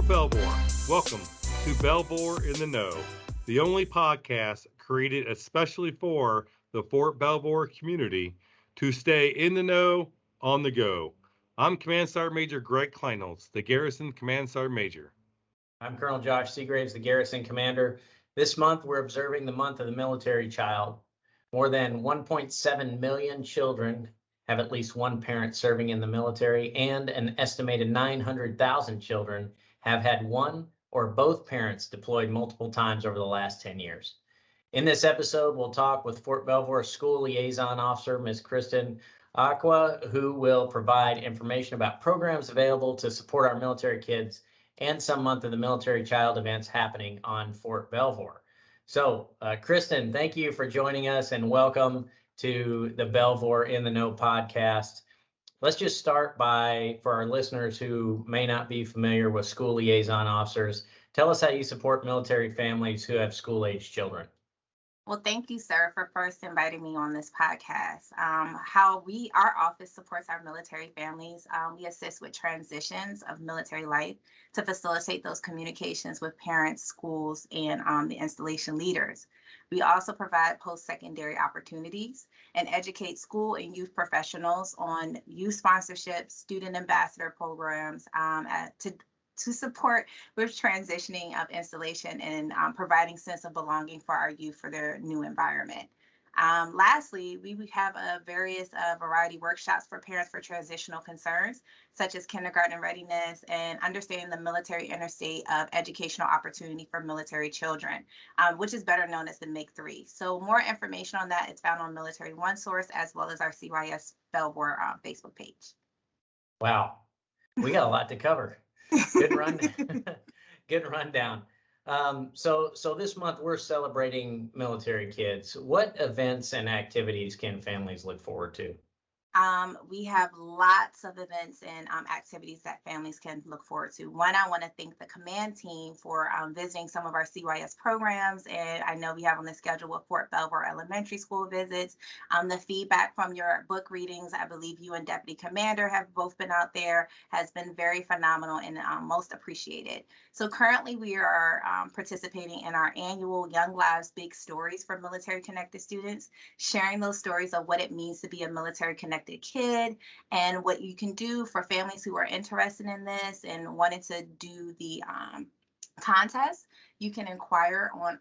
Fort Belvoir. Welcome to Belvoir in the Know, the only podcast created especially for the Fort Belvoir community to stay in the know on the go. I'm Command Sergeant Major Greg Kleinholz, the Garrison Command Sergeant Major. I'm Colonel Josh Seagraves, the Garrison Commander. This month, we're observing the month of the military child. More than 1.7 million children have at least one parent serving in the military, and an estimated 900,000 children have had one or both parents deployed multiple times over the last 10 years. In this episode, we'll talk with Fort Belvoir School Liaison Officer, Ms. Kristen Acquah, who will provide information about programs available to support our military kids and some month of the military child events happening on Fort Belvoir. So, Kristen, thank you for joining us and welcome to the Belvoir in the Know podcast. Let's just start by, for our listeners who may not be familiar with school liaison officers, tell us how you support military families who have school-age children. Well, thank you, sir, for first inviting me on this podcast. Our office supports our military families. We assist with transitions of military life to facilitate those communications with parents, schools, and the installation leaders. We also provide post-secondary opportunities and educate school and youth professionals on youth sponsorships, student ambassador programs, to support with transitioning of installation and providing sense of belonging for our youth for their new environment. Lastly, we have a variety workshops for parents for transitional concerns, such as kindergarten readiness and understanding the military interstate of educational opportunity for military children, which is better known as the MIG-3. So more information on that is found on Military One Source, as well as our CYS Belvoir Facebook page. Wow, we got a lot to cover. Good rundown. Good rundown. So this month we're celebrating military kids. What events and activities can families look forward to? We have lots of events and activities that families can look forward to. One, I want to thank the command team for visiting some of our CYS programs, and I know we have on the schedule with Fort Belvoir Elementary School visits. The feedback from your book readings, I believe you and Deputy Commander have both been out there, has been very phenomenal and most appreciated. So currently we are participating in our annual Young Lives Big Stories for military connected students, sharing those stories of what it means to be a military connected kid and what you can do for families who are interested in this and wanted to do the contest. You can inquire on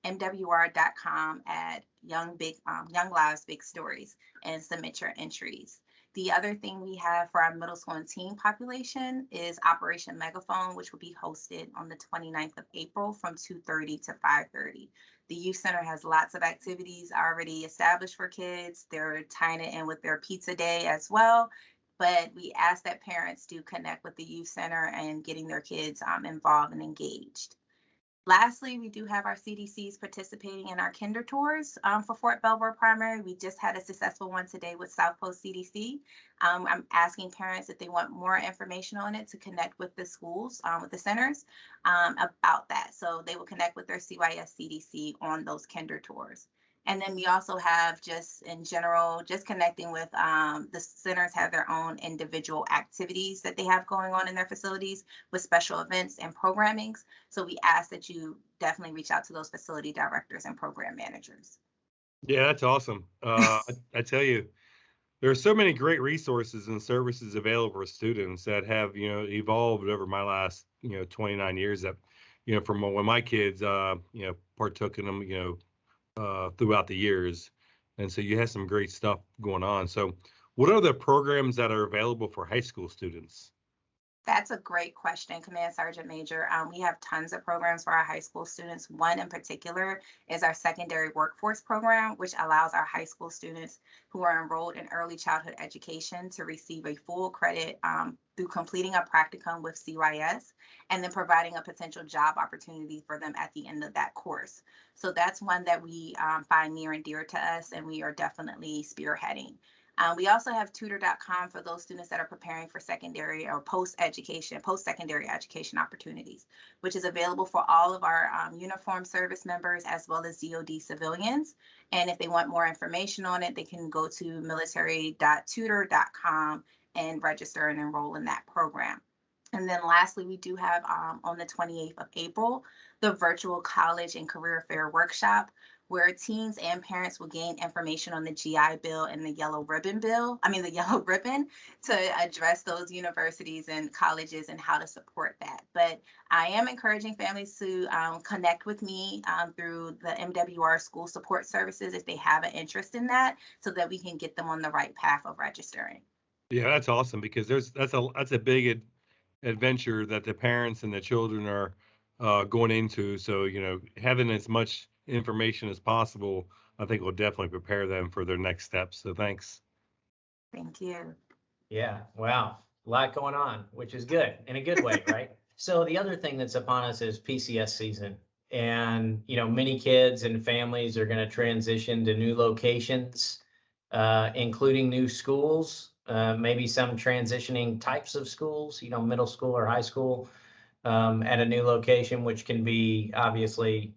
armymwr.com at Young Lives Big Stories and submit your entries. The other thing we have for our middle school and teen population is Operation Megaphone, which will be hosted on the 29th of April from 2:30 to 5:30. The youth center has lots of activities already established for kids. They're tying it in with their pizza day as well. But we ask that parents do connect with the youth center and getting their kids involved and engaged. Lastly, we do have our CDCs participating in our kinder tours for Fort Belvoir Primary. We just had a successful one today with South Post CDC. I'm asking parents if they want more information on it to connect with the schools, with the centers about that. So they will connect with their CYS CDC on those kinder tours. And then we also have just in general, just connecting with the centers have their own individual activities that they have going on in their facilities with special events and programmings. So we ask that you definitely reach out to those facility directors and program managers. Yeah, that's awesome. I tell you, there are so many great resources and services available for students that have, evolved over my last, 29 years that, from when my kids, partook in them, throughout the years. And so you have some great stuff going on. So what are the programs that are available for high school students? That's a great question, Command Sergeant Major. We have tons of programs for our high school students. One in particular is our secondary workforce program, which allows our high school students who are enrolled in early childhood education to receive a full credit through completing a practicum with CYS and then providing a potential job opportunity for them at the end of that course. So that's one that we find near and dear to us, and we are definitely spearheading. We also have tutor.com for those students that are preparing for secondary or post-secondary education opportunities, which is available for all of our uniformed service members as well as DoD civilians. And if they want more information on it, they can go to military.tutor.com and register and enroll in that program. And then lastly, we do have on the 28th of April, the virtual college and career fair workshop, where teens and parents will gain information on the GI Bill and the the yellow ribbon to address those universities and colleges and how to support that. But I am encouraging families to connect with me through the MWR School Support Services if they have an interest in that, so that we can get them on the right path of registering. Yeah, that's awesome because that's a big adventure that the parents and the children are going into. So, having as much information as possible, I think will definitely prepare them for their next steps. So thanks. Thank you. Yeah, wow. A lot going on, which is good in a good way, right? So the other thing that's upon us is PCS season. And, many kids and families are going to transition to new locations, including new schools, maybe some transitioning types of schools, middle school or high school, at a new location, which can be obviously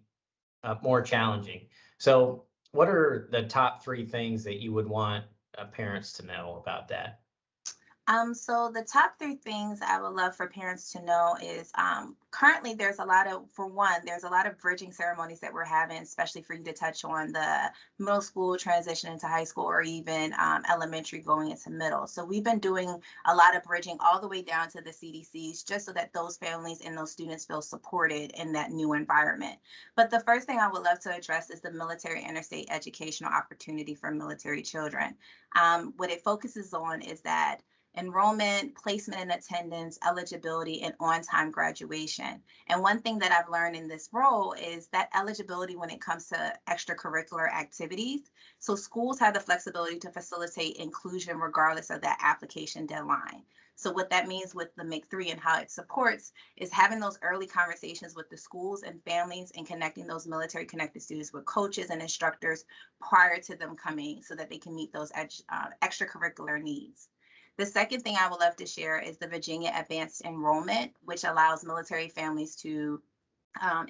more challenging. So what are the top 3 things that you would want parents to know about that? So the top 3 things I would love for parents to know is currently there's a lot of bridging ceremonies that we're having, especially for you to touch on the middle school transition into high school, or even elementary going into middle. So we've been doing a lot of bridging all the way down to the CDCs, just so that those families and those students feel supported in that new environment. But the first thing I would love to address is the military interstate educational opportunity for military children. What it focuses on is that enrollment, placement and attendance, eligibility, and on-time graduation. And one thing that I've learned in this role is that eligibility when it comes to extracurricular activities. So schools have the flexibility to facilitate inclusion regardless of that application deadline. So what that means with the MIC3 and how it supports is having those early conversations with the schools and families and connecting those military connected students with coaches and instructors prior to them coming, so that they can meet those extracurricular needs. The second thing I would love to share is the Virginia Advanced Enrollment, which allows military families to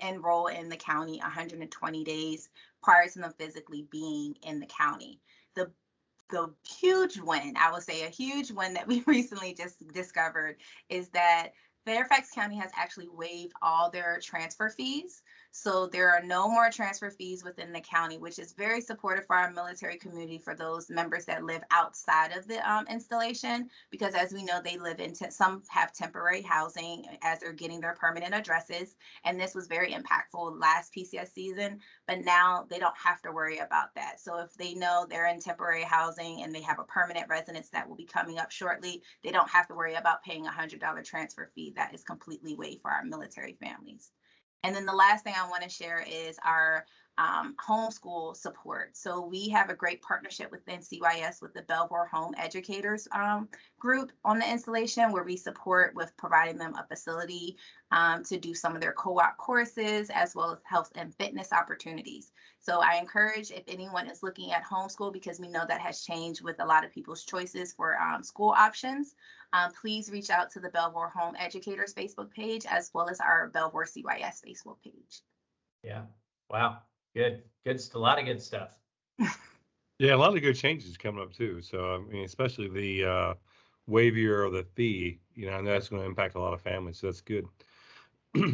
enroll in the county 120 days prior to them physically being in the county. The huge win, I would say a huge win that we recently just discovered, is that Fairfax County has actually waived all their transfer fees. So there are no more transfer fees within the county, which is very supportive for our military community, for those members that live outside of the installation, because as we know, they live in, some have temporary housing as they're getting their permanent addresses. And this was very impactful last PCS season, but now they don't have to worry about that. So if they know they're in temporary housing and they have a permanent residence that will be coming up shortly, they don't have to worry about paying a $100 transfer fee. That is completely waived for our military families. And then the last thing I want to share is our homeschool support. So we have a great partnership within CYS with the Belvoir Home Educators group on the installation, where we support with providing them a facility to do some of their co-op courses, as well as health and fitness opportunities. So I encourage, if anyone is looking at homeschool, because we know that has changed with a lot of people's choices for school options, please reach out to the Belvoir Home Educators Facebook page, as well as our Belvoir CYS Facebook page. Yeah. Wow. Good. A lot of good stuff. Yeah, a lot of good changes coming up too. So I mean, especially the waiver of the fee, I know that's going to impact a lot of families. So that's good.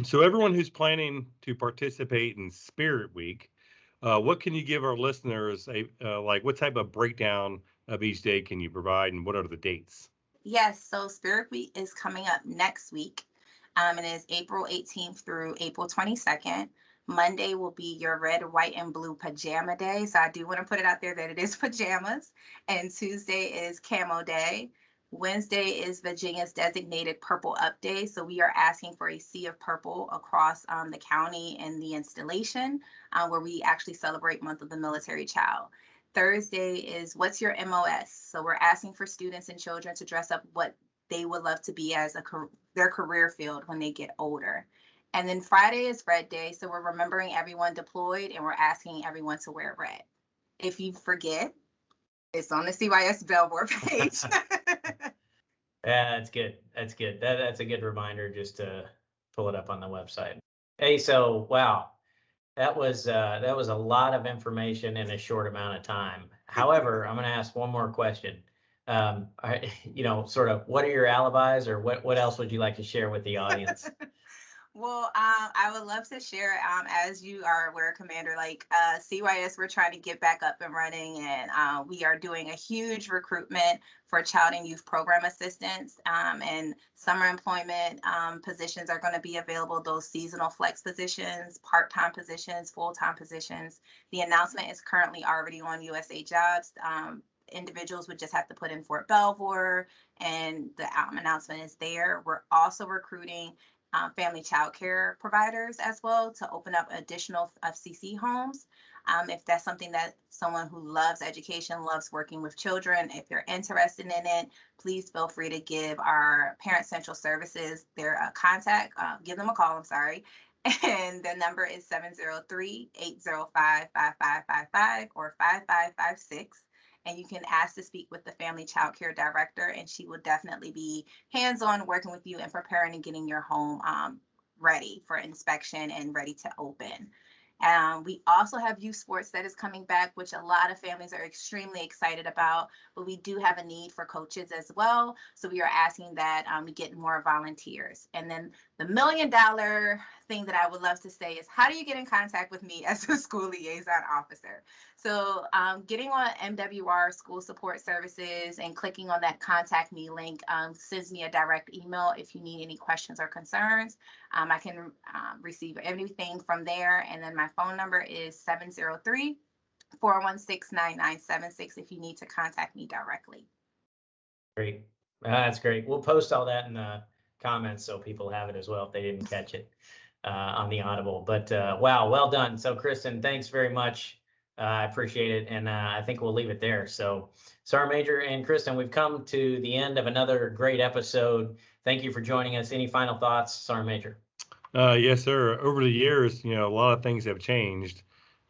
So everyone who's planning to participate in Spirit Week, what can you give our listeners what type of breakdown of each day can you provide, and what are the dates? Yes, so Spirit Week is coming up next week. It is April 18th through April 22nd. Monday will be your red, white, and blue pajama day. So I do want to put it out there that it is pajamas. And Tuesday is camo day. Wednesday is Virginia's designated purple up day. So we are asking for a sea of purple across the county and the installation, where we actually celebrate Month of the Military Child. Thursday is What's Your MOS? So we're asking for students and children to dress up what they would love to be as their career field when they get older. And then Friday is Red Day. So we're remembering everyone deployed, and we're asking everyone to wear red. If you forget, it's on the CYS Belvoir page. Yeah, that's good. That's good. That's a good reminder, just to pull it up on the website. Hey, so wow, that was a lot of information in a short amount of time. However, I'm going to ask one more question. Sort of what are your alibis, or what else would you like to share with the audience? Well, I would love to share, as you are aware, Commander, like CYS, we're trying to get back up and running, and we are doing a huge recruitment for child and youth program assistants, and summer employment positions are going to be available, those seasonal flex positions, part-time positions, full-time positions. The announcement is currently already on USA Jobs. Individuals would just have to put in Fort Belvoir, and the announcement is there. We're also recruiting family child care providers as well to open up additional FCC homes. If that's something that someone who loves education, loves working with children, if you're interested in it, please feel free to give our Parent Central Services their contact, give them a call, I'm sorry. And the number is 703-805-5555 or 5556. And you can ask to speak with the family child care director, and she will definitely be hands-on working with you and preparing and getting your home ready for inspection and ready to open. We also have youth sports that is coming back, which a lot of families are extremely excited about, but we do have a need for coaches as well. So we are asking that we get more volunteers. And then the $1 million thing that I would love to say is, how do you get in contact with me as a school liaison officer? So getting on MWR School Support Services and clicking on that contact me link sends me a direct email if you need any questions or concerns. I can receive everything from there. And then my phone number is 703-416-9976 if you need to contact me directly. Great. That's great. We'll post all that in the comments so people have it as well if they didn't catch it on the Audible. But wow, well done. So Kristen, thanks very much. I appreciate it. And I think we'll leave it there. So Sergeant Major and Kristen, we've come to the end of another great episode. Thank you for joining us. Any final thoughts, Sergeant Major? Yes, sir. Over the years, a lot of things have changed.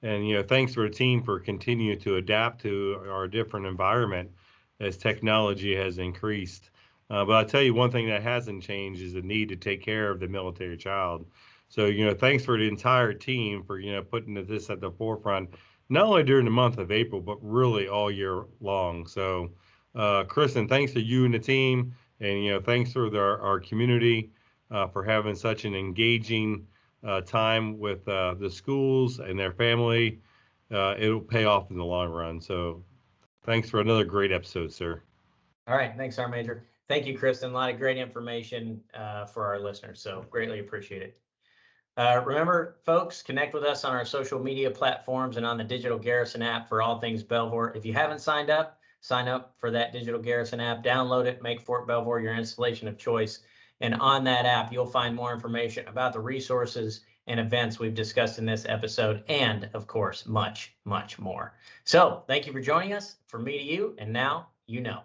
And, thanks to our team for continuing to adapt to our different environment as technology has increased. But I'll tell you one thing that hasn't changed is the need to take care of the military child. So, thanks for the entire team for, putting this at the forefront, not only during the month of April, but really all year long. So, Kristen, thanks to you and the team, and, thanks to our community for having such an engaging time with the schools and their family. It'll pay off in the long run. So thanks for another great episode, sir. All right. Thanks, Sergeant Major. Thank you, Kristen. A lot of great information for our listeners. So greatly appreciate it. Remember, folks, connect with us on our social media platforms and on the Digital Garrison app for all things Belvoir. If you haven't signed up, sign up for that Digital Garrison app, download it, make Fort Belvoir your installation of choice. And on that app, you'll find more information about the resources and events we've discussed in this episode, and of course, much, much more. So thank you for joining us. From me to you, and now you know.